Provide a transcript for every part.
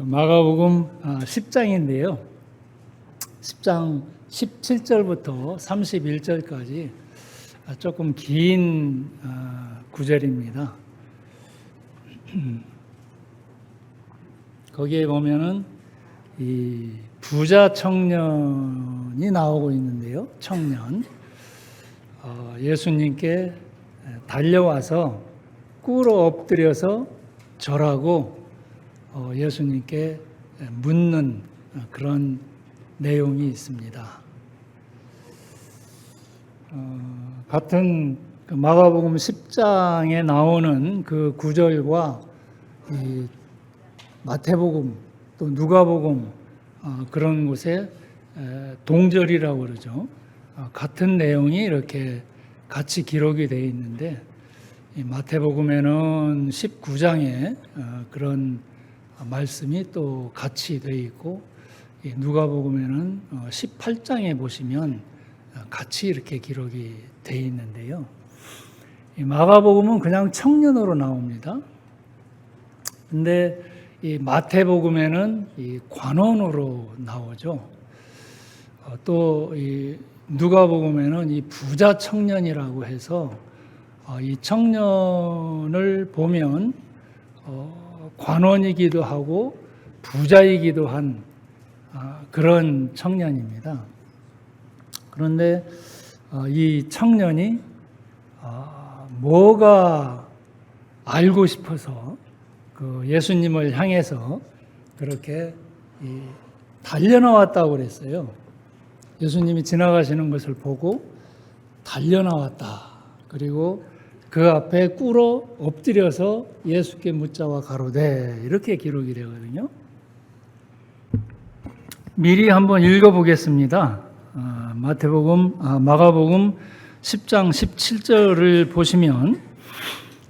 마가복음 10장인데요. 10장 17절부터 31절까지 조금 긴 구절입니다. 거기에 보면은 이 부자 청년이 나오고 있는데요. 청년. 예수님께 달려와서 꿇어 엎드려서 절하고 예수님께 묻는 그런 내용이 있습니다. 같은 마가복음 10장에 나오는 그 구절과 이 마태복음 또 누가복음 그런 곳에 동절이라고 그러죠. 같은 내용이 이렇게 같이 기록이 되어 있는데 이 마태복음에는 19장에 그런 말씀이 또 같이 되어 있고 누가복음에는 18장에 보시면 같이 이렇게 기록이 되어 있는데요. 이 마가복음은 그냥 청년으로 나옵니다. 근데 이 마태복음에는 이 관원으로 나오죠. 또 이 누가복음에는 이 부자 청년이라고 해서 이 청년을 보면 관원이기도 하고 부자이기도 한 그런 청년입니다. 그런데 이 청년이 뭐가 알고 싶어서 그 예수님을 향해서 그렇게 달려나왔다고 그랬어요. 예수님이 지나가시는 것을 보고 달려나왔다. 그리고 그 앞에 꿇어 엎드려서 예수께 묻자와 가로되 이렇게 기록이 되거든요. 미리 한번 읽어보겠습니다. 마가복음 10장 17절을 보시면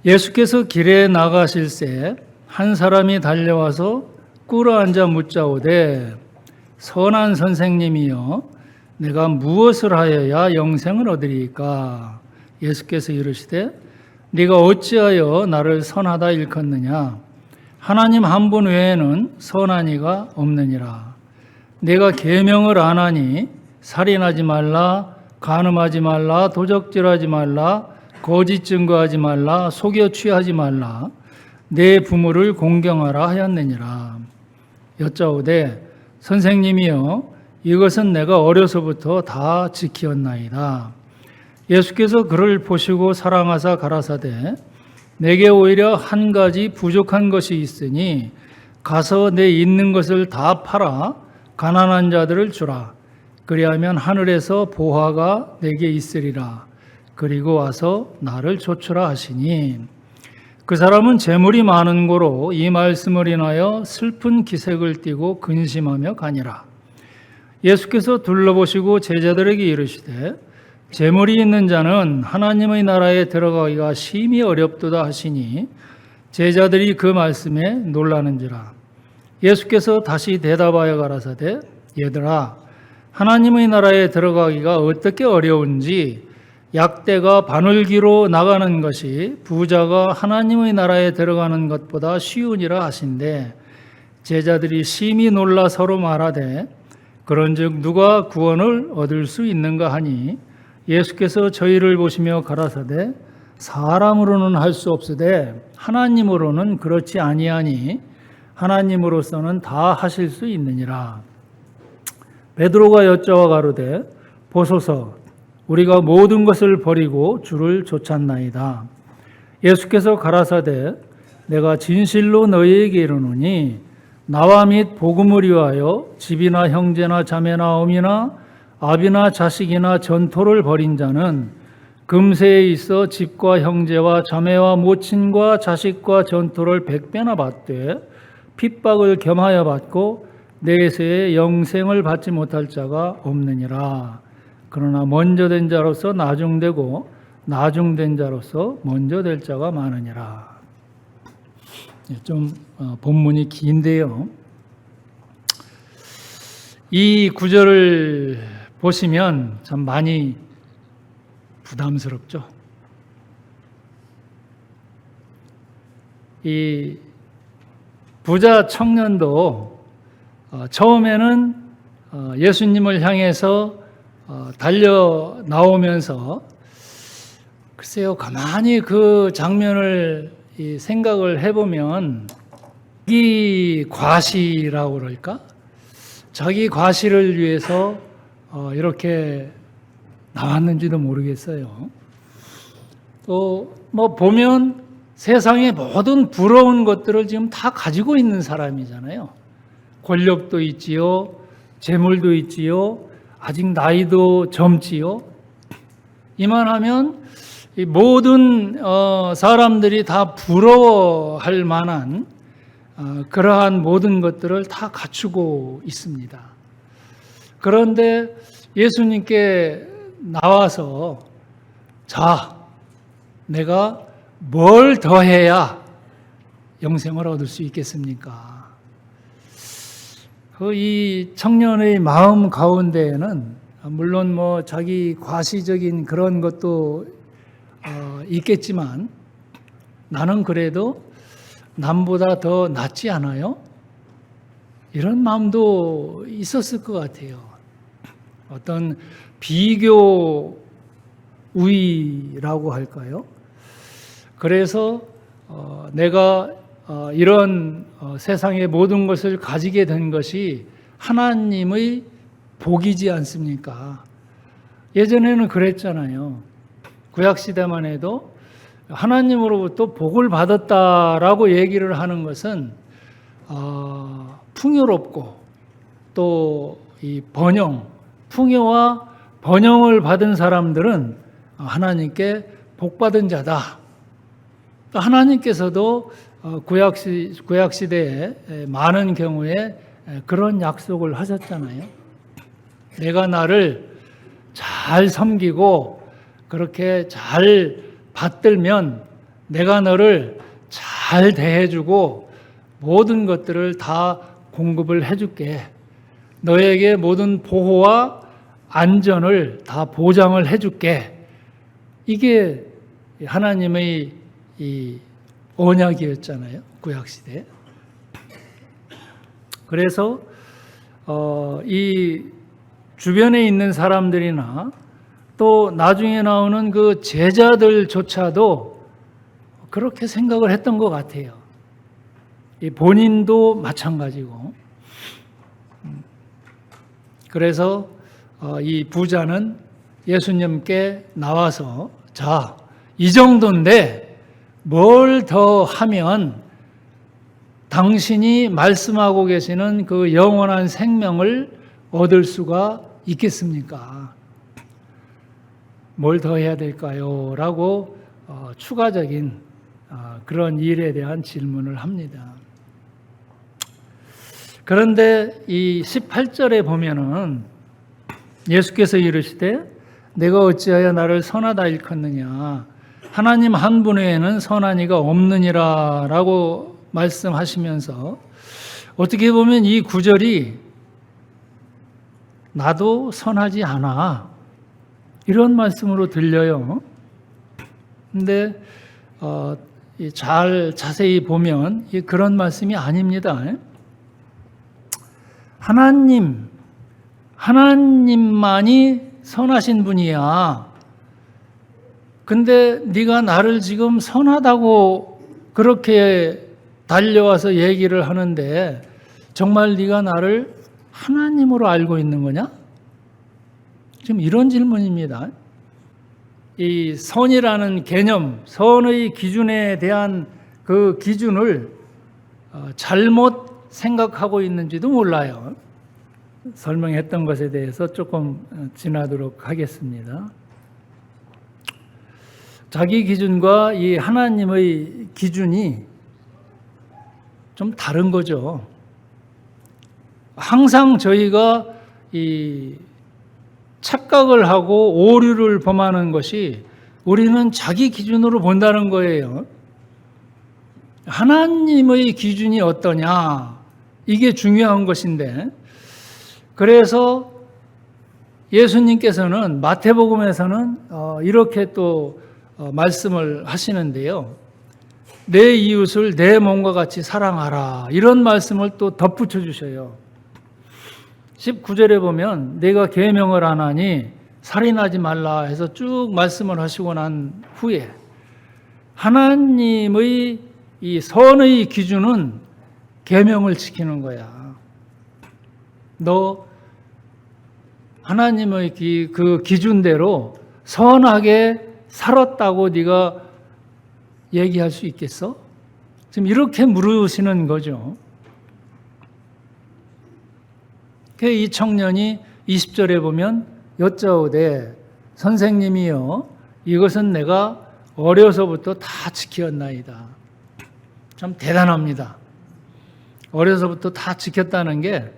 예수께서 길에 나가실새 한 사람이 달려와서 꿇어 앉아 묻자오되 선한 선생님이여 내가 무엇을 하여야 영생을 얻으리이까? 예수께서 이르시되 네가 어찌하여 나를 선하다 일컫느냐? 하나님 한 분 외에는 선한 이가 없느니라. 내가 계명을 안 하니 살인하지 말라, 간음하지 말라, 도적질하지 말라, 거짓 증거하지 말라, 속여 취하지 말라, 내 부모를 공경하라 하였느니라. 여짜오되 선생님이여 이것은 내가 어려서부터 다 지키었나이다. 예수께서 그를 보시고 사랑하사 가라사대 내게 오히려 한 가지 부족한 것이 있으니 가서 내 있는 것을 다 팔아 가난한 자들을 주라. 그리하면 하늘에서 보화가 내게 있으리라. 그리고 와서 나를 좇으라 하시니 그 사람은 재물이 많은 고로 이 말씀을 인하여 슬픈 기색을 띠고 근심하며 가니라. 예수께서 둘러보시고 제자들에게 이르시되 재물이 있는 자는 하나님의 나라에 들어가기가 심히 어렵도다 하시니 제자들이 그 말씀에 놀라는지라. 예수께서 다시 대답하여 가라사대 얘들아 하나님의 나라에 들어가기가 어떻게 어려운지 약대가 바늘기로 나가는 것이 부자가 하나님의 나라에 들어가는 것보다 쉬우니라 하신대 제자들이 심히 놀라 서로 말하되 그런즉 누가 구원을 얻을 수 있는가 하니 예수께서 저희를 보시며 가라사대 사람으로는 할 수 없으되 하나님으로는 그렇지 아니하니 하나님으로서는 다 하실 수 있느니라. 베드로가 여짜와 가로되 보소서 우리가 모든 것을 버리고 주를 좇았나이다. 예수께서 가라사대 내가 진실로 너희에게 이르노니 나와 및 복음을 위하여 집이나 형제나 자매나 어미나 아비나 자식이나 전토를 벌인 자는 금세에 있어 집과 형제와 자매와 모친과 자식과 전토를 100배나 받되 핍박을 겸하여 받고 내세에 영생을 받지 못할 자가 없느니라. 그러나 먼저 된 자로서 나중되고 나중된 자로서 먼저 될 자가 많으니라. 좀 본문이 긴데요. 이 구절을 보시면 참 많이 부담스럽죠. 이 부자 청년도 처음에는 예수님을 향해서 달려 나오면서 글쎄요, 가만히 그 장면을 생각을 해보면 자기 과시라고 그럴까? 자기 과시를 위해서 이렇게 나왔는지도 모르겠어요. 또 뭐 보면 세상의 모든 부러운 것들을 지금 다 가지고 있는 사람이잖아요. 권력도 있지요, 재물도 있지요, 아직 나이도 젊지요. 이만하면 이 모든 사람들이 다 부러워할 만한 그러한 모든 것들을 다 갖추고 있습니다. 그런데 예수님께 나와서 자, 내가 뭘 더해야 영생을 얻을 수 있겠습니까? 이 청년의 마음 가운데에는 물론 뭐 자기 과시적인 그런 것도 있겠지만 나는 그래도 남보다 더 낫지 않아요? 이런 마음도 있었을 것 같아요. 어떤 비교 우위라고 할까요? 그래서 내가 이런 세상의 모든 것을 가지게 된 것이 하나님의 복이지 않습니까? 예전에는 그랬잖아요. 구약시대만 해도 하나님으로부터 복을 받았다라고 얘기를 하는 것은 풍요롭고 또 이 번영, 풍요와 번영을 받은 사람들은 하나님께 복받은 자다. 하나님께서도 구약시대에 많은 경우에 그런 약속을 하셨잖아요. 내가 나를 잘 섬기고 그렇게 잘 받들면 내가 너를 잘 대해주고 모든 것들을 다 공급을 해줄게. 너에게 모든 보호와 안전을 다 보장을 해줄게. 이게 하나님의 이 언약이었잖아요. 구약시대. 그래서 이 주변에 있는 사람들이나 또 나중에 나오는 그 제자들조차도 그렇게 생각을 했던 것 같아요. 이 본인도 마찬가지고. 그래서 이 부자는 예수님께 나와서 자, 이 정도인데 뭘 더 하면 당신이 말씀하고 계시는 그 영원한 생명을 얻을 수가 있겠습니까? 뭘 더 해야 될까요? 라고 추가적인 그런 일에 대한 질문을 합니다. 그런데 이 18절에 보면은 예수께서 이르시되 내가 어찌하여 나를 선하다 일컫느냐 하나님 한 분 외에는 선한 이가 없느니라 라고 말씀하시면서 어떻게 보면 이 구절이 나도 선하지 않아 이런 말씀으로 들려요. 근데 잘 자세히 보면 그런 말씀이 아닙니다. 하나님만이 선하신 분이야. 근데 네가 나를 지금 선하다고 그렇게 달려와서 얘기를 하는데 정말 네가 나를 하나님으로 알고 있는 거냐? 지금 이런 질문입니다. 이 선이라는 개념, 선의 기준에 대한 그 기준을 잘못 생각하고 있는지도 몰라요. 설명했던 것에 대해서 조금 지나도록 하겠습니다. 자기 기준과 이 하나님의 기준이 좀 다른 거죠. 항상 저희가 이 착각을 하고 오류를 범하는 것이 우리는 자기 기준으로 본다는 거예요. 하나님의 기준이 어떠냐? 이게 중요한 것인데, 그래서 예수님께서는 마태복음에서는 이렇게 또 말씀을 하시는데요. 내 이웃을 내 몸과 같이 사랑하라. 이런 말씀을 또 덧붙여 주셔요. 19절에 보면 내가 계명을 안 하니 살인하지 말라 해서 쭉 말씀을 하시고 난 후에 하나님의 이 선의 기준은 계명을 지키는 거야. 너 하나님의 그 기준대로 선하게 살았다고 네가 얘기할 수 있겠어? 지금 이렇게 물으시는 거죠. 이 청년이 20절에 보면 여짜오되 선생님이여 이것은 내가 어려서부터 다 지켰나이다. 참 대단합니다. 어려서부터 다 지켰다는 게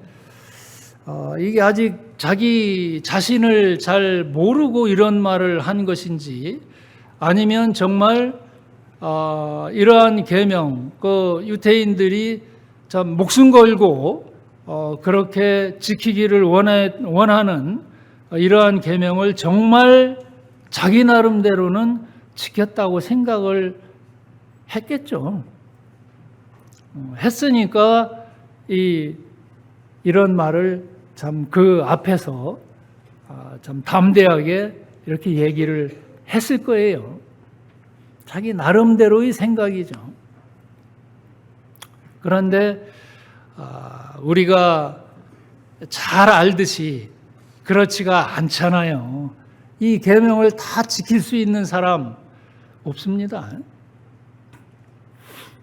이게 아직 자기 자신을 잘 모르고 이런 말을 한 것인지 아니면 정말 이러한 계명, 그 유대인들이 참 목숨 걸고 그렇게 지키기를 원하는 이러한 계명을 정말 자기 나름대로는 지켰다고 생각을 했겠죠. 했으니까 이런 말을 참 그 앞에서 참 담대하게 이렇게 얘기를 했을 거예요. 자기 나름대로의 생각이죠. 그런데 우리가 잘 알듯이 그렇지가 않잖아요. 이 계명을 다 지킬 수 있는 사람 없습니다.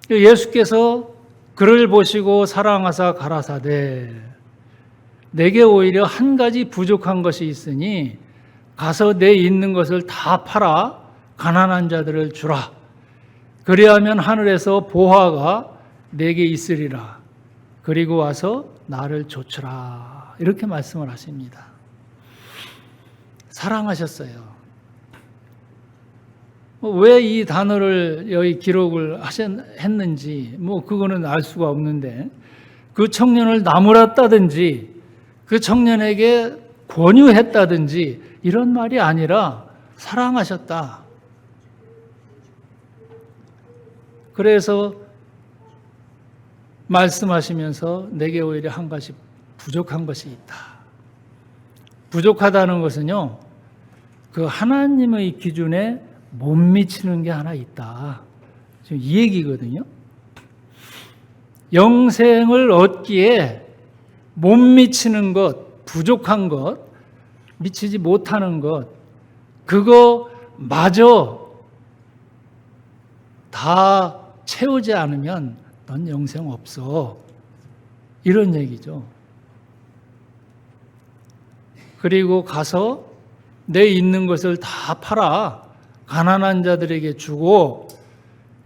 예수께서 그를 보시고 사랑하사 가라사대 내게 오히려 한 가지 부족한 것이 있으니 가서 내 있는 것을 다 팔아 가난한 자들을 주라. 그리하면 하늘에서 보화가 내게 있으리라. 그리고 와서 나를 좇으라. 이렇게 말씀을 하십니다. 사랑하셨어요. 왜 이 단어를 여기 기록을 했는지 그거는 알 수가 없는데 그 청년을 나무랐다든지 그 청년에게 권유했다든지 이런 말이 아니라 사랑하셨다. 그래서 말씀하시면서 내게 오히려 한 가지 부족한 것이 있다. 부족하다는 것은요, 그 하나님의 기준에 못 미치는 게 하나 있다. 지금 이 얘기거든요. 영생을 얻기에 못 미치는 것, 부족한 것, 미치지 못하는 것, 그거 마저 다 채우지 않으면 넌 영생 없어. 이런 얘기죠. 그리고 가서 내 있는 것을 다 팔아 가난한 자들에게 주고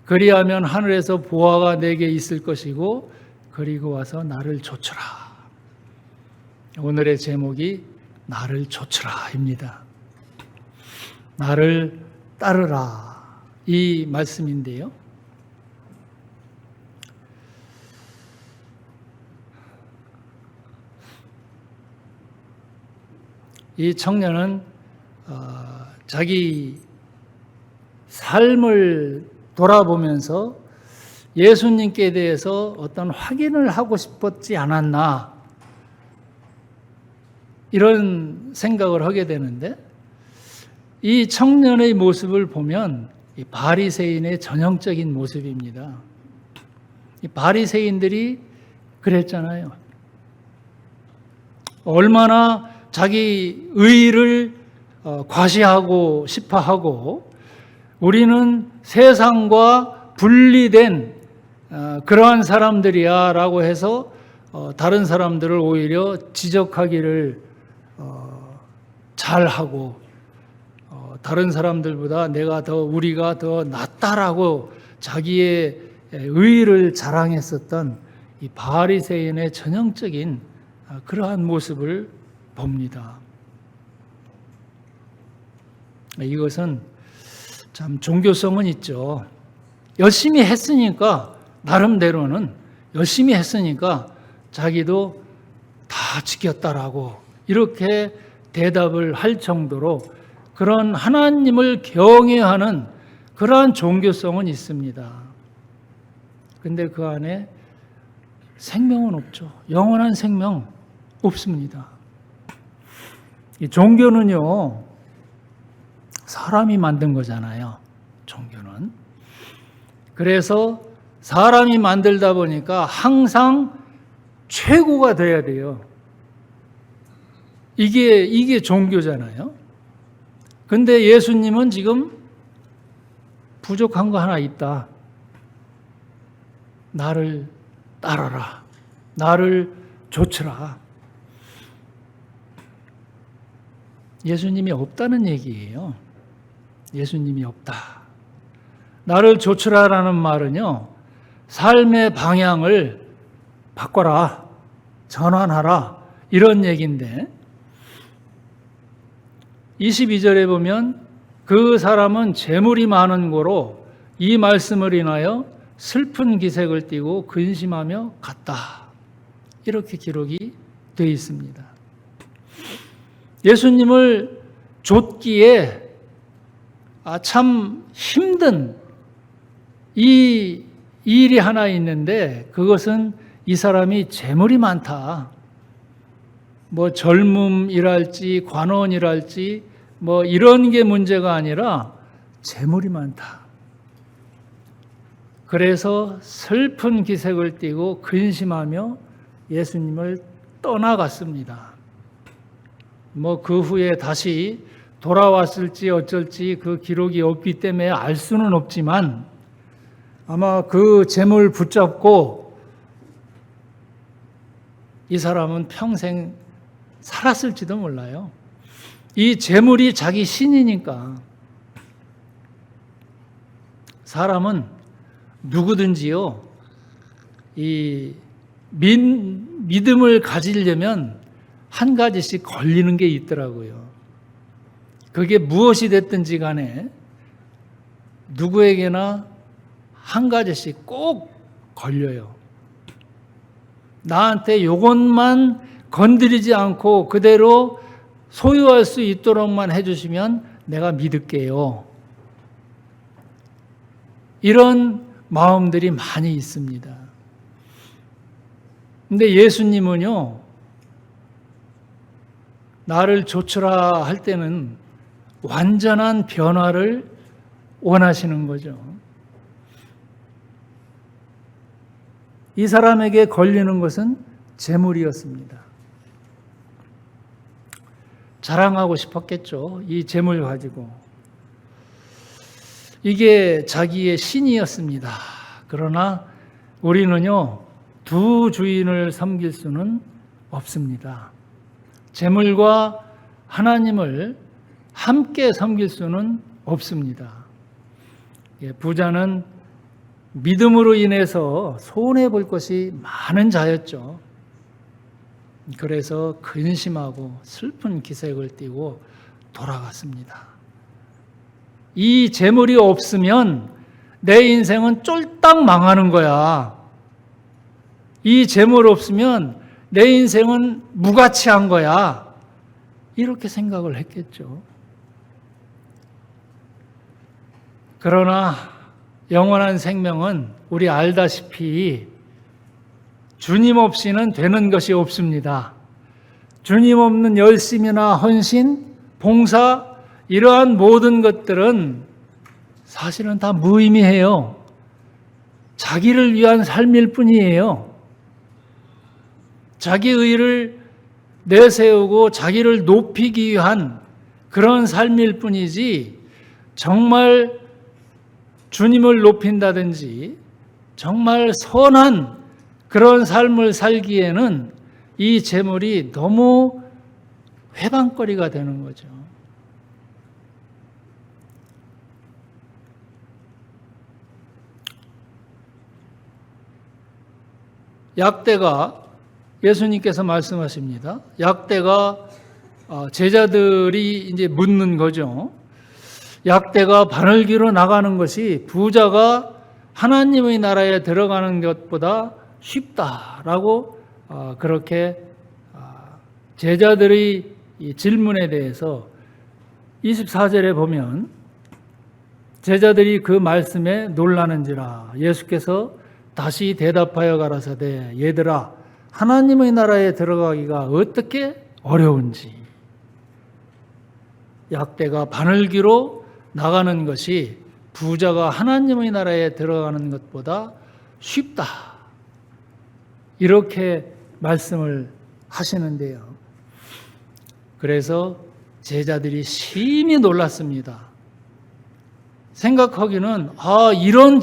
그리하면 하늘에서 보화가 내게 있을 것이고 그리고 와서 나를 좇으라. 오늘의 제목이 나를 좇으라입니다. 나를 따르라 이 말씀인데요. 이 청년은 자기 삶을 돌아보면서 예수님께 대해서 어떤 확인을 하고 싶었지 않았나 이런 생각을 하게 되는데 이 청년의 모습을 보면 이 바리새인의 전형적인 모습입니다. 이 바리새인들이 그랬잖아요. 얼마나 자기 의의를 과시하고 싶어하고 우리는 세상과 분리된 그러한 사람들이야 라고 해서 다른 사람들을 오히려 지적하기를 잘하고 다른 사람들보다 우리가 더 낫다라고 자기의 의의를 자랑했었던 이 바리새인의 전형적인 그러한 모습을 봅니다. 이것은 참 종교성은 있죠. 열심히 했으니까 나름대로는 열심히 했으니까 자기도 다 지켰다라고 이렇게 대답을 할 정도로 그런 하나님을 경외하는 그러한 종교성은 있습니다. 근데 그 안에 생명은 없죠. 영원한 생명 없습니다. 이 종교는요, 사람이 만든 거잖아요. 종교는. 그래서 사람이 만들다 보니까 항상 최고가 돼야 돼요. 이게 종교잖아요. 근데 예수님은 지금 부족한 거 하나 있다. 나를 따르라. 나를 좇으라. 예수님이 없다는 얘기예요. 예수님이 없다. 나를 좇으라라는 말은요, 삶의 방향을 바꿔라, 전환하라, 이런 얘기인데, 22절에 보면 그 사람은 재물이 많은 고로 이 말씀을 인하여 슬픈 기색을 띠고 근심하며 갔다. 이렇게 기록이 되어 있습니다. 예수님을 좇기에 참 힘든 이 일이 하나 있는데, 그것은 이 사람이 재물이 많다. 뭐 젊음이랄지 관원이랄지 뭐 이런 게 문제가 아니라 재물이 많다. 그래서 슬픈 기색을 띠고 근심하며 예수님을 떠나갔습니다. 뭐 그 후에 다시 돌아왔을지 어쩔지 그 기록이 없기 때문에 알 수는 없지만, 아마 그 재물 붙잡고 이 사람은 평생 살았을지도 몰라요. 이 재물이 자기 신이니까. 사람은 누구든지요, 이 믿음을 가지려면 한 가지씩 걸리는 게 있더라고요. 그게 무엇이 됐든지 간에 누구에게나 한 가지씩 꼭 걸려요. 나한테 이것만 건드리지 않고 그대로 소유할 수 있도록만 해주시면 내가 믿을게요. 이런 마음들이 많이 있습니다. 근데 예수님은요, 나를 좇으라 할 때는 완전한 변화를 원하시는 거죠. 이 사람에게 걸리는 것은 재물이었습니다. 자랑하고 싶었겠죠. 이 재물 가지고. 이게 자기의 신이었습니다. 그러나 우리는요, 두 주인을 섬길 수는 없습니다. 재물과 하나님을 함께 섬길 수는 없습니다. 부자는 믿음으로 인해서 손해볼 것이 많은 자였죠. 그래서 근심하고 슬픈 기색을 띠고 돌아갔습니다. 이 재물이 없으면 내 인생은 쫄딱 망하는 거야. 이 재물 없으면 내 인생은 무가치한 거야. 이렇게 생각을 했겠죠. 그러나 영원한 생명은 우리 알다시피 주님 없이는 되는 것이 없습니다. 주님 없는 열심이나 헌신, 봉사, 이러한 모든 것들은 사실은 다 무의미해요. 자기를 위한 삶일 뿐이에요. 자기 의를 내세우고 자기를 높이기 위한 그런 삶일 뿐이지, 정말 주님을 높인다든지 정말 선한 그런 삶을 살기에는 이 재물이 너무 회방거리가 되는 거죠. 약대가, 예수님께서 말씀하십니다. 약대가 제자들이 이제 묻는 거죠. 약대가 바늘기로 나가는 것이 부자가 하나님의 나라에 들어가는 것보다 쉽다라고 그렇게 제자들의 이 질문에 대해서 24절에 보면 제자들이 그 말씀에 놀라는지라 예수께서 다시 대답하여 가라사대 얘들아 하나님의 나라에 들어가기가 어떻게 어려운지 약대가 바늘기로 나가는 것이 부자가 하나님의 나라에 들어가는 것보다 쉽다. 이렇게 말씀을 하시는데요. 그래서 제자들이 심히 놀랐습니다. 생각하기는 이런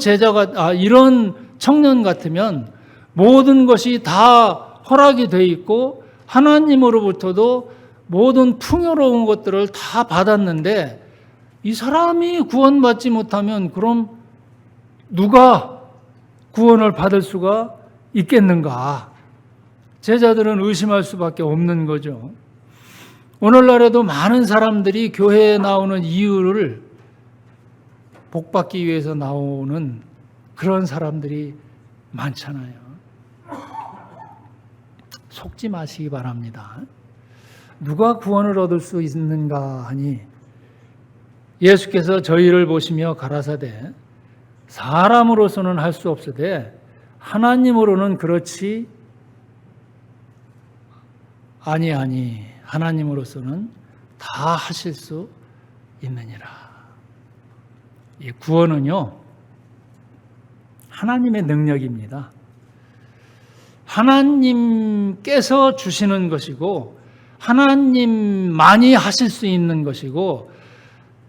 청년 같으면 모든 것이 다 허락이 돼 있고 하나님으로부터도 모든 풍요로운 것들을 다 받았는데 이 사람이 구원받지 못하면 그럼 누가 구원을 받을 수가 있겠는가? 제자들은 의심할 수밖에 없는 거죠. 오늘날에도 많은 사람들이 교회에 나오는 이유를 복받기 위해서 나오는 그런 사람들이 많잖아요. 속지 마시기 바랍니다. 누가 구원을 얻을 수 있는가 하니 예수께서 저희를 보시며 가라사대 사람으로서는 할 수 없으되 하나님으로는 그렇지 아니하니 하나님으로서는 다 하실 수 있느니라. 이 구원은요 하나님의 능력입니다. 하나님께서 주시는 것이고 하나님만이 하실 수 있는 것이고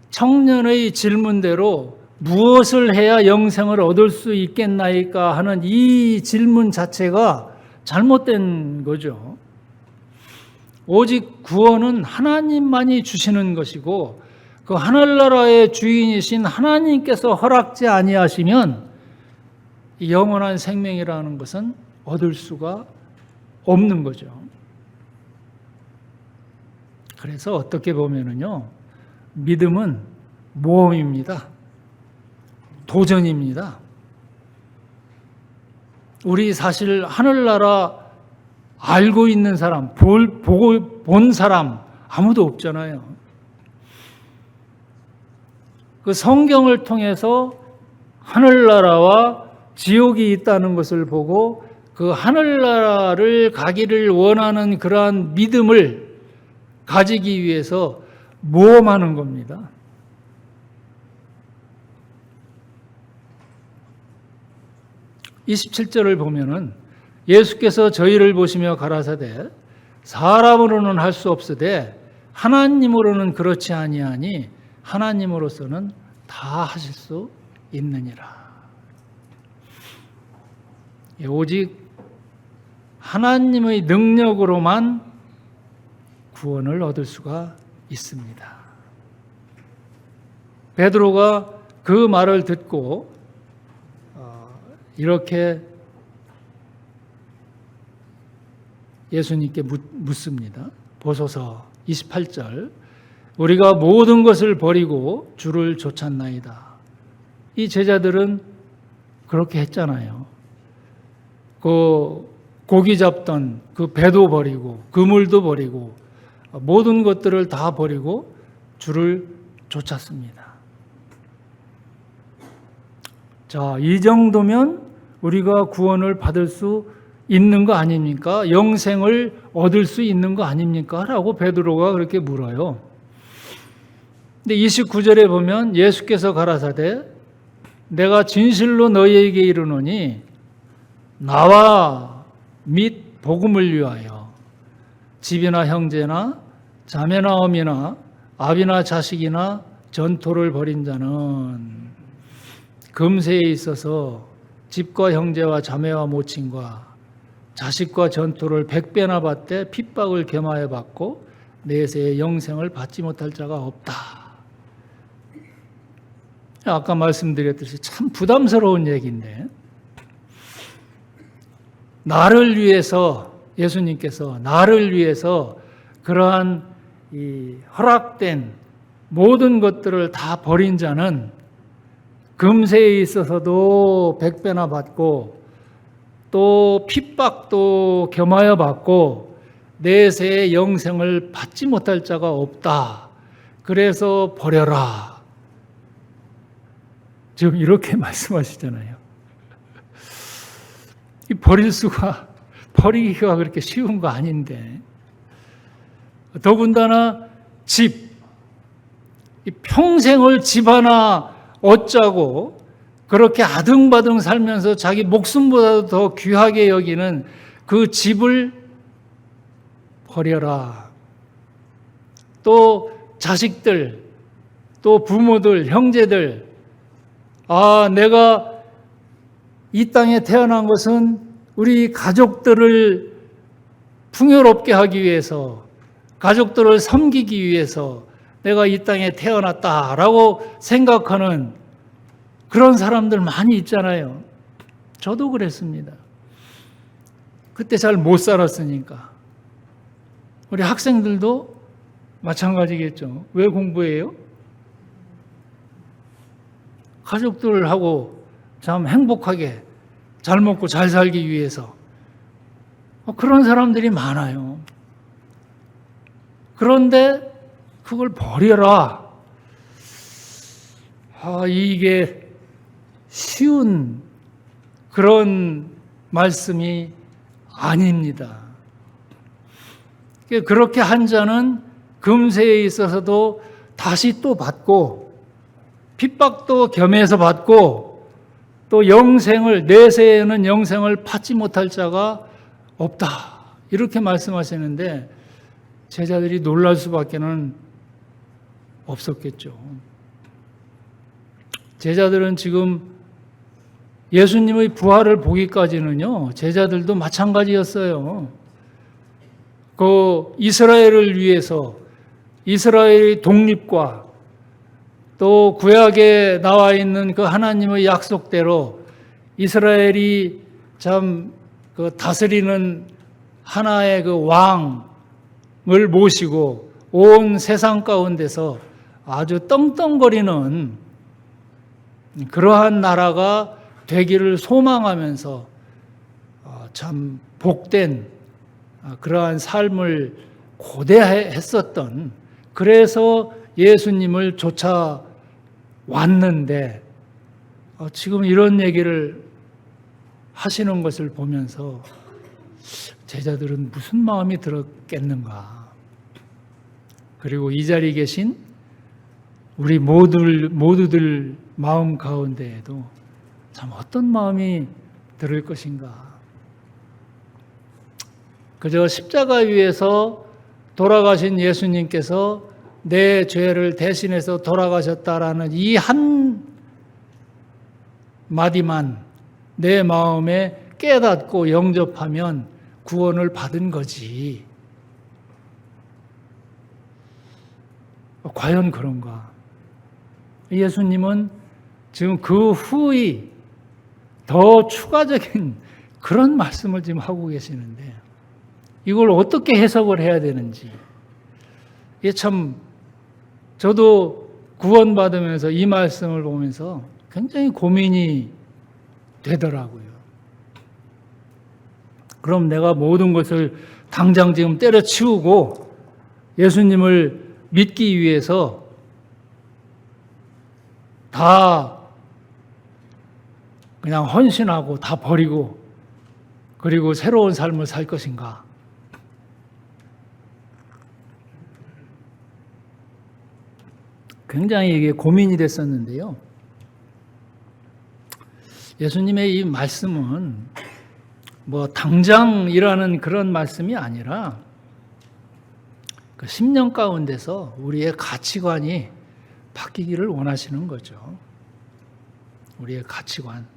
청년의 질문대로 무엇을 해야 영생을 얻을 수 있겠나이까 하는 이 질문 자체가 잘못된 거죠. 오직 구원은 하나님만이 주시는 것이고 그 하늘나라의 주인이신 하나님께서 허락지 아니하시면 영원한 생명이라는 것은 얻을 수가 없는 거죠. 그래서 어떻게 보면은요, 믿음은 모험입니다. 도전입니다. 우리 사실 하늘나라 알고 있는 사람, 본 사람 아무도 없잖아요. 그 성경을 통해서 하늘나라와 지옥이 있다는 것을 보고 그 하늘나라를 가기를 원하는 그러한 믿음을 가지기 위해서 모험하는 겁니다. (27절을) 보면은 예수께서 저희를 보시며 가라사대 사람으로는 할 수 없으되 하나님으로는 그렇지 아니하니 하나님으로서는 다 하실 수 있느니라. 오직 하나님의 능력으로만 구원을 얻을 수가 있습니다. 베드로가 그 말을 듣고 이렇게 예수님께 묻습니다. 보소서 28절 우리가 모든 것을 버리고 주를 좇았나이다. 이 제자들은 그렇게 했잖아요. 그 고기 잡던 그 배도 버리고 그물도 버리고 모든 것들을 다 버리고 주를 좇았습니다. 자, 이 정도면 우리가 구원을 받을 수 있는 거 아닙니까? 영생을 얻을 수 있는 거 아닙니까? 라고 베드로가 그렇게 물어요. 근데 29절에 보면 예수께서 가라사대 내가 진실로 너희에게 이르노니 나와 및 복음을 위하여 집이나 형제나 자매나 어미나 아비나 자식이나 전토를 벌인 자는 금세에 있어서 집과 형제와 자매와 모친과 자식과 전토를 100배나 받되 핍박을 겸하여 받고 내세의 영생을 받지 못할 자가 없다. 아까 말씀드렸듯이 참 부담스러운 얘기인데 나를 위해서 예수님께서 나를 위해서 그러한 이 허락된 모든 것들을 다 버린 자는 금세에 있어서도 100배나 받고 또 핍박도 겸하여 받고 내세의 영생을 받지 못할 자가 없다. 그래서 버려라. 지금 이렇게 말씀하시잖아요. 이 버리기가 그렇게 쉬운 거 아닌데. 더군다나 집, 이 평생을 집 하나 얻자고 그렇게 아등바등 살면서 자기 목숨보다도 더 귀하게 여기는 그 집을 버려라. 또 자식들, 또 부모들, 형제들, 내가 이 땅에 태어난 것은 우리 가족들을 풍요롭게 하기 위해서, 가족들을 섬기기 위해서 내가 이 땅에 태어났다라고 생각하는 그런 사람들 많이 있잖아요. 저도 그랬습니다. 그때 잘 못 살았으니까. 우리 학생들도 마찬가지겠죠. 왜 공부해요? 가족들하고 참 행복하게 잘 먹고 잘 살기 위해서. 그런 사람들이 많아요. 그런데 그걸 버려라. 이게 쉬운 그런 말씀이 아닙니다. 그렇게 한 자는 금세에 있어서도 다시 또 받고 핍박도 겸해서 받고 또 영생을 내세에는 영생을 받지 못할 자가 없다. 이렇게 말씀하시는데 제자들이 놀랄 수밖에는 없었겠죠. 제자들은 지금 예수님의 부활을 보기까지는요, 제자들도 마찬가지였어요. 그 이스라엘을 위해서 이스라엘의 독립과 또 구약에 나와 있는 그 하나님의 약속대로 이스라엘이 참 그 다스리는 하나의 그 왕을 모시고 온 세상 가운데서 아주 떵떵거리는 그러한 나라가 되기를 소망하면서 참 복된 그러한 삶을 고대했었던, 그래서 예수님을 쫓아왔는데 지금 이런 얘기를 하시는 것을 보면서 제자들은 무슨 마음이 들었겠는가. 그리고 이 자리에 계신 우리 모두들 마음 가운데에도 참 어떤 마음이 들을 것인가. 그저 십자가 위에서 돌아가신 예수님께서 내 죄를 대신해서 돌아가셨다라는 이 한 마디만 내 마음에 깨닫고 영접하면 구원을 받은 거지. 과연 그런가? 예수님은 지금 그 후의 더 추가적인 그런 말씀을 지금 하고 계시는데 이걸 어떻게 해석을 해야 되는지, 이게 참 저도 구원받으면서 이 말씀을 보면서 굉장히 고민이 되더라고요. 그럼 내가 모든 것을 당장 지금 때려치우고 예수님을 믿기 위해서 다 그냥 헌신하고 다 버리고 그리고 새로운 삶을 살 것인가? 굉장히 이게 고민이 됐었는데요. 예수님의 이 말씀은 뭐 당장이라는 그런 말씀이 아니라 그 10년 가운데서 우리의 가치관이 바뀌기를 원하시는 거죠. 우리의 가치관.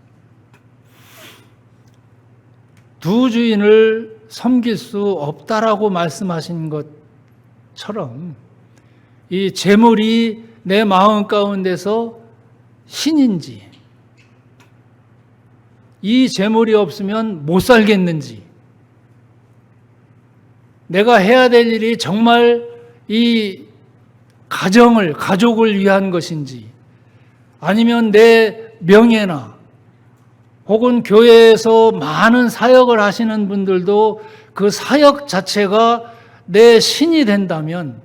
두 주인을 섬길 수 없다라고 말씀하신 것처럼 이 재물이 내 마음 가운데서 신인지, 이 재물이 없으면 못 살겠는지, 내가 해야 될 일이 정말 이 가족을 위한 것인지, 아니면 내 명예나 혹은 교회에서 많은 사역을 하시는 분들도 그 사역 자체가 내 신이 된다면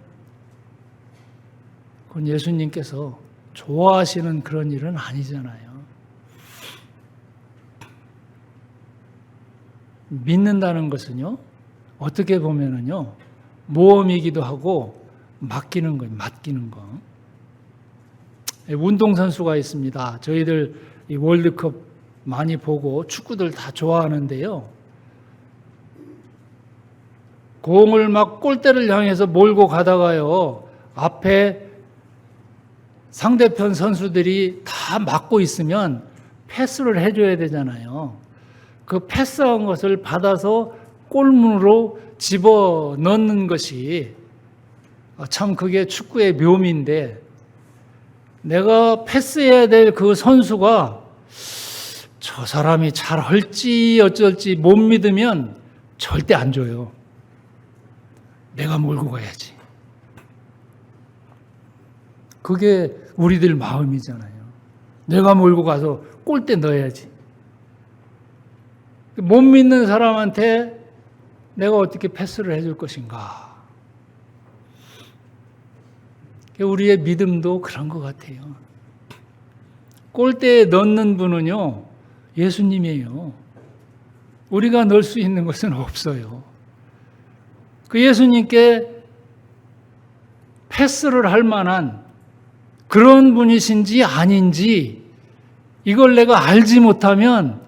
그건 예수님께서 좋아하시는 그런 일은 아니잖아요. 믿는다는 것은요, 어떻게 보면은요, 모험이기도 하고 맡기는 거예요. 맡기는 거. 운동선수가 있습니다. 저희들 이 월드컵 많이 보고 축구들 다 좋아하는데요. 공을 막 골대를 향해서 몰고 가다가요, 앞에 상대편 선수들이 다 막고 있으면 패스를 해줘야 되잖아요. 그 패스한 것을 받아서 골문으로 집어 넣는 것이 참 그게 축구의 묘미인데, 내가 패스해야 될 그 선수가 저 사람이 잘 할지 어쩔지 못 믿으면 절대 안 줘요. 내가 몰고 가야지. 그게 우리들 마음이잖아요. 내가 몰고 가서 골대 넣어야지. 못 믿는 사람한테 내가 어떻게 패스를 해줄 것인가. 우리의 믿음도 그런 것 같아요. 골대에 넣는 분은요, 예수님이에요. 우리가 넣을 수 있는 것은 없어요. 그 예수님께 패스를 할 만한 그런 분이신지 아닌지 이걸 내가 알지 못하면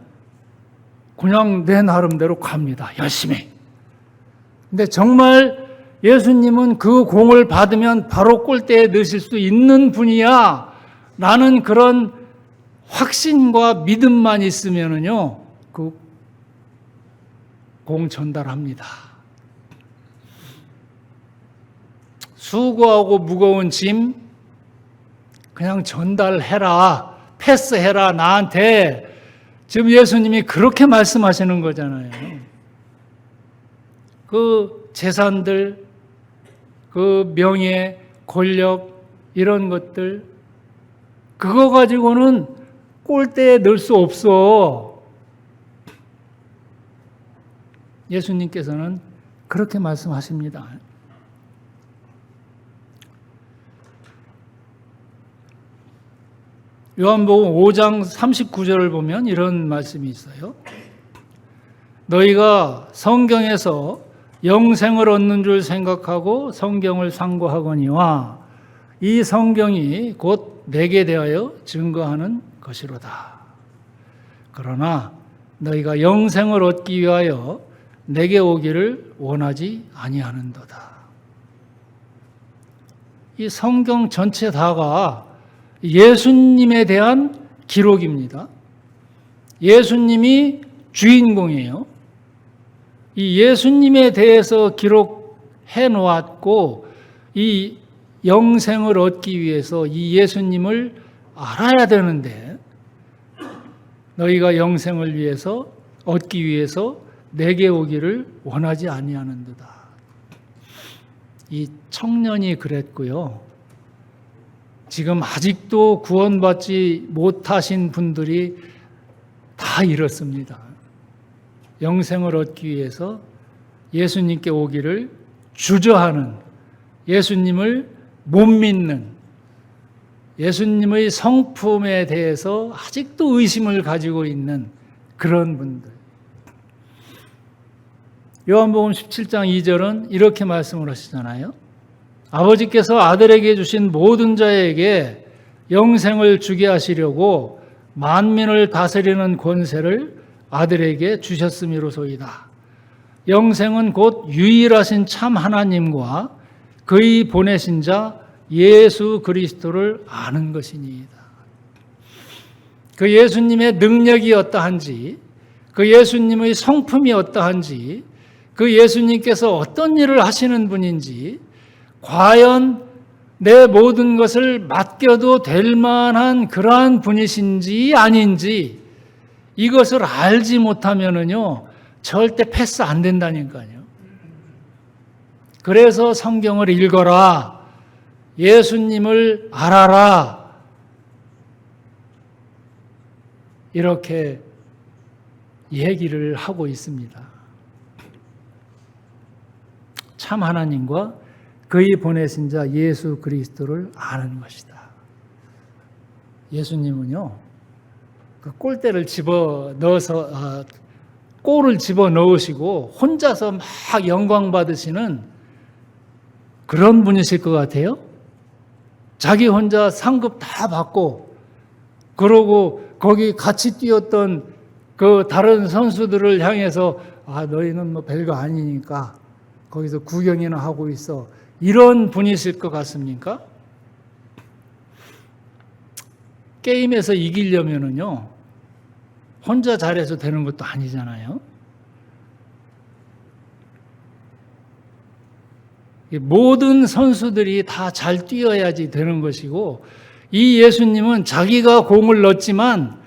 그냥 내 나름대로 갑니다. 열심히. 근데 정말 예수님은 그 공을 받으면 바로 골대에 넣으실 수 있는 분이야 라는 그런 확신과 믿음만 있으면은요, 그 공 전달합니다. 수고하고 무거운 짐 그냥 전달해라, 패스해라 나한테. 지금 예수님이 그렇게 말씀하시는 거잖아요. 그 재산들, 그 명예, 권력 이런 것들 그거 가지고는 골대에 넣을 수 없어. 예수님께서는 그렇게 말씀하십니다. 요한복음 5장 39절을 보면 이런 말씀이 있어요. 너희가 성경에서 영생을 얻는 줄 생각하고 성경을 상고하거니와 이 성경이 곧 내게 대하여 증거하는 것이로다. 그러나 너희가 영생을 얻기 위하여 내게 오기를 원하지 아니하는도다. 이 성경 전체 다가 예수님에 대한 기록입니다. 예수님이 주인공이에요. 이 예수님에 대해서 기록해 놓았고 이 영생을 얻기 위해서 이 예수님을 알아야 되는데 너희가 영생을 위해서 얻기 위해서 내게 오기를 원하지 아니하는도다. 이 청년이 그랬고요. 지금 아직도 구원받지 못하신 분들이 다 이렇습니다. 영생을 얻기 위해서 예수님께 오기를 주저하는, 예수님을 못 믿는, 예수님의 성품에 대해서 아직도 의심을 가지고 있는 그런 분들. 요한복음 17장 2절은 이렇게 말씀을 하시잖아요. 아버지께서 아들에게 주신 모든 자에게 영생을 주게 하시려고 만민을 다스리는 권세를 아들에게 주셨음이로소이다. 영생은 곧 유일하신 참 하나님과 그의 보내신 자 예수 그리스도를 아는 것이니이다. 그 예수님의 능력이 어떠한지, 그 예수님의 성품이 어떠한지, 그 예수님께서 어떤 일을 하시는 분인지, 과연 내 모든 것을 맡겨도 될 만한 그러한 분이신지 아닌지 이것을 알지 못하면은요 절대 패스 안 된다니까요. 그래서 성경을 읽어라, 예수님을 알아라, 이렇게 얘기를 하고 있습니다. 참 하나님과 그의 보내신 자 예수 그리스도를 아는 것이다. 예수님은요, 그 골대를 집어 넣어서 꼴을 집어넣으시고 혼자서 막 영광 받으시는 그런 분이실 것 같아요? 자기 혼자 상급 다 받고 그러고 거기 같이 뛰었던 그 다른 선수들을 향해서 너희는 뭐 별거 아니니까 거기서 구경이나 하고 있어. 이런 분이실 것 같습니까? 게임에서 이기려면은요, 혼자 잘해서 되는 것도 아니잖아요. 모든 선수들이 다 잘 뛰어야지 되는 것이고, 이 예수님은 자기가 공을 넣었지만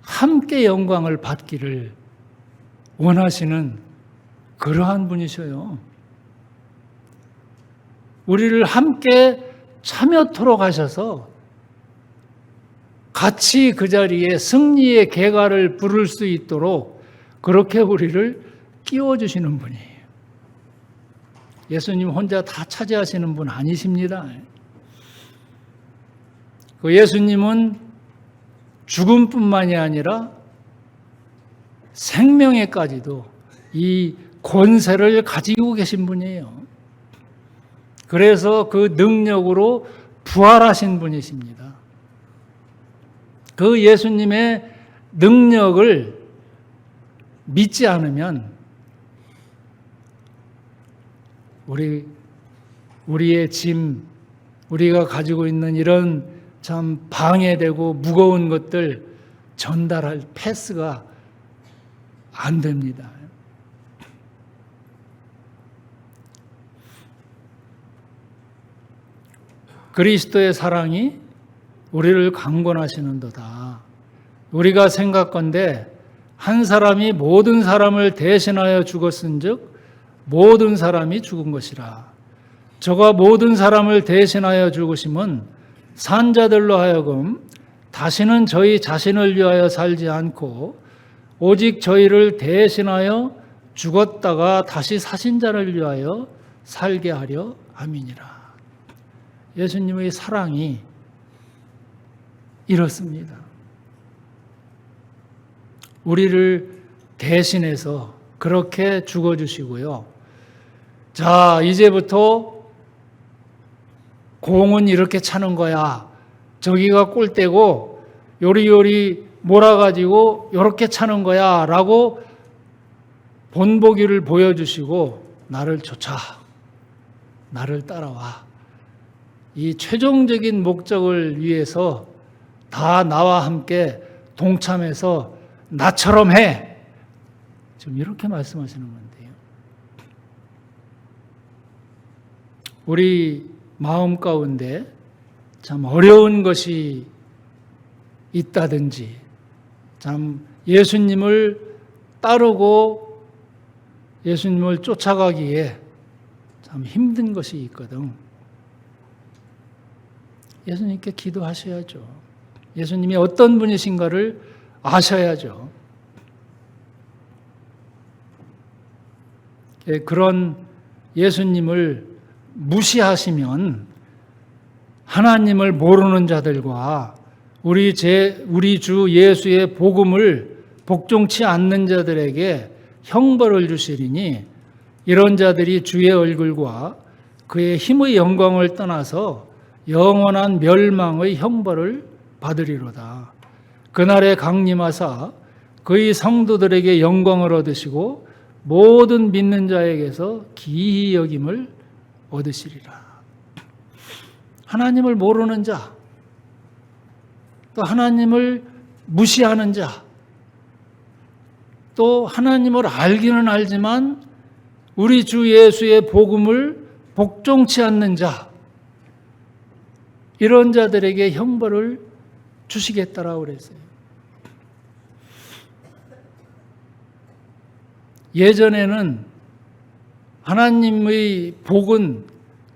함께 영광을 받기를 원하시는 그러한 분이셔요. 우리를 함께 참여토록 하셔서 같이 그 자리에 승리의 개가를 부를 수 있도록 그렇게 우리를 끼워주시는 분이에요. 예수님 혼자 다 차지하시는 분 아니십니다. 그 예수님은 죽음뿐만이 아니라 생명에까지도 이 권세를 가지고 계신 분이에요. 그래서 그 능력으로 부활하신 분이십니다. 그 예수님의 능력을 믿지 않으면 우리의 짐, 우리가 가지고 있는 이런 참 방해되고 무거운 것들 전달할 패스가 안 됩니다. 그리스도의 사랑이 우리를 강권하시는도다. 우리가 생각건대 한 사람이 모든 사람을 대신하여 죽었은즉 모든 사람이 죽은 것이라. 저가 모든 사람을 대신하여 죽으심은 산자들로 하여금 다시는 저희 자신을 위하여 살지 않고 오직 저희를 대신하여 죽었다가 다시 사신 자를 위하여 살게 하려 함이니라. 예수님의 사랑이 이렇습니다. 우리를 대신해서 그렇게 죽어주시고요. 자, 이제부터 공은 이렇게 차는 거야. 저기가 골대고 요리요리 몰아가지고 이렇게 차는 거야 라고 본보기를 보여주시고 나를 쫓아, 나를 따라와. 이 최종적인 목적을 위해서 다 나와 함께 동참해서 나처럼 해. 지금 이렇게 말씀하시는 건데요. 우리 마음 가운데 참 어려운 것이 있다든지 참 예수님을 따르고 예수님을 쫓아가기에 참 힘든 것이 있거든. 예수님께 기도하셔야죠. 예수님이 어떤 분이신가를 아셔야죠. 그런 예수님을 무시하시면 하나님을 모르는 자들과 우리 주 예수의 복음을 복종치 않는 자들에게 형벌을 주시리니 이런 자들이 주의 얼굴과 그의 힘의 영광을 떠나서 영원한 멸망의 형벌을 받으리로다. 그날에 강림하사 그의 성도들에게 영광을 얻으시고 모든 믿는 자에게서 기히 여김을 얻으시리라. 하나님을 모르는 자, 또 하나님을 무시하는 자, 또 하나님을 알기는 알지만 우리 주 예수의 복음을 복종치 않는 자, 이런 자들에게 형벌을 주시겠다라고 그랬어요. 예전에는 하나님의 복은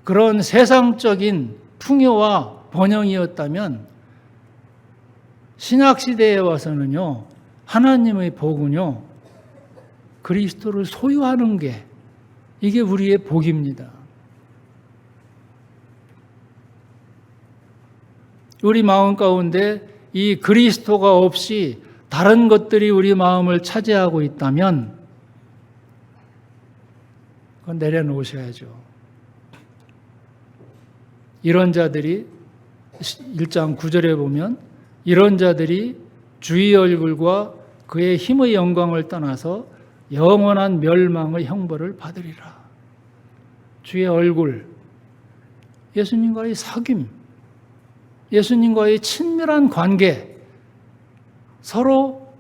그런 세상적인 풍요와 번영이었다면 신약시대에 와서는요, 하나님의 복은요, 그리스도를 소유하는 게 이게 우리의 복입니다. 우리 마음 가운데 이 그리스도가 없이 다른 것들이 우리 마음을 차지하고 있다면 그건 내려놓으셔야죠. 이런 자들이 1장 9절에 보면 이런 자들이 주의 얼굴과 그의 힘의 영광을 떠나서 영원한 멸망의 형벌을 받으리라. 주의 얼굴, 예수님과의 사귐, 예수님과의 친밀한 관계, 서로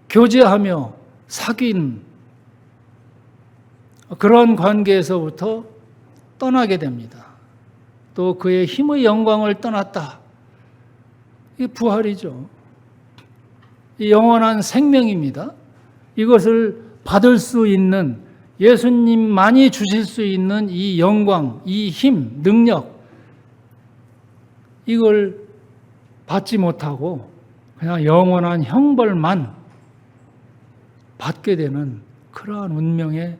교제하며 사귄 그런 관계에서부터 떠나게 됩니다. 또 그의 힘의 영광을 떠났다. 이게 부활이죠. 이 영원한 생명입니다. 이것을 받을 수 있는, 예수님만이 주실 수 있는 이 영광, 이 힘, 능력, 이걸 받지 못하고 그냥 영원한 형벌만 받게 되는 그러한 운명에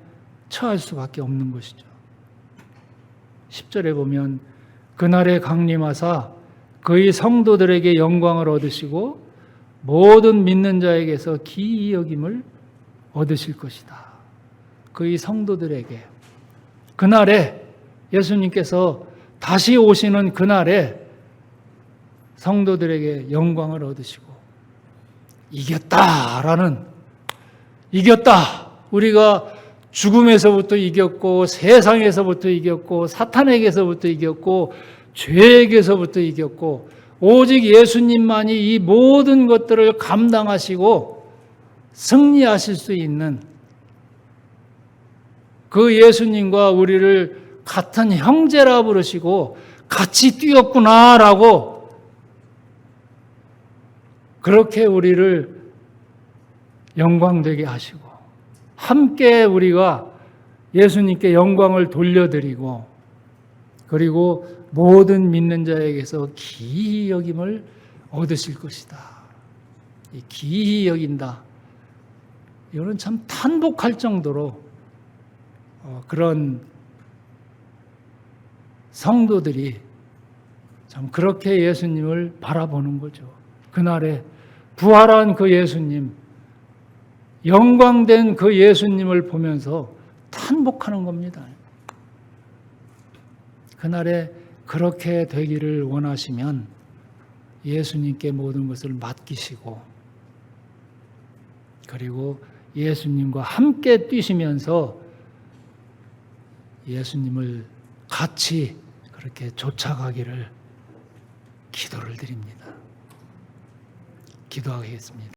처할 수밖에 없는 것이죠. 10절에 보면 그날에 강림하사 그의 성도들에게 영광을 얻으시고 모든 믿는 자에게서 기이 여김을 얻으실 것이다. 그의 성도들에게, 그날에 예수님께서 다시 오시는 그날에 성도들에게 영광을 얻으시고 이겼다. 우리가 죽음에서부터 이겼고 세상에서부터 이겼고 사탄에게서부터 이겼고 죄에게서부터 이겼고 오직 예수님만이 이 모든 것들을 감당하시고 승리하실 수 있는 그 예수님과 우리를 같은 형제라 부르시고 같이 뛰었구나라고 그렇게 우리를 영광되게 하시고 함께 우리가 예수님께 영광을 돌려드리고 그리고 모든 믿는 자에게서 기이 여김을 얻으실 것이다. 이 기이 여긴다. 이거는 참 탄복할 정도로 그런 성도들이 참 그렇게 예수님을 바라보는 거죠. 그날에 부활한 그 예수님, 영광된 그 예수님을 보면서 탄복하는 겁니다. 그날에 그렇게 되기를 원하시면 예수님께 모든 것을 맡기시고 그리고 예수님과 함께 뛰시면서 예수님을 같이 그렇게 쫓아가기를 기도를 드립니다. 기도하겠습니다.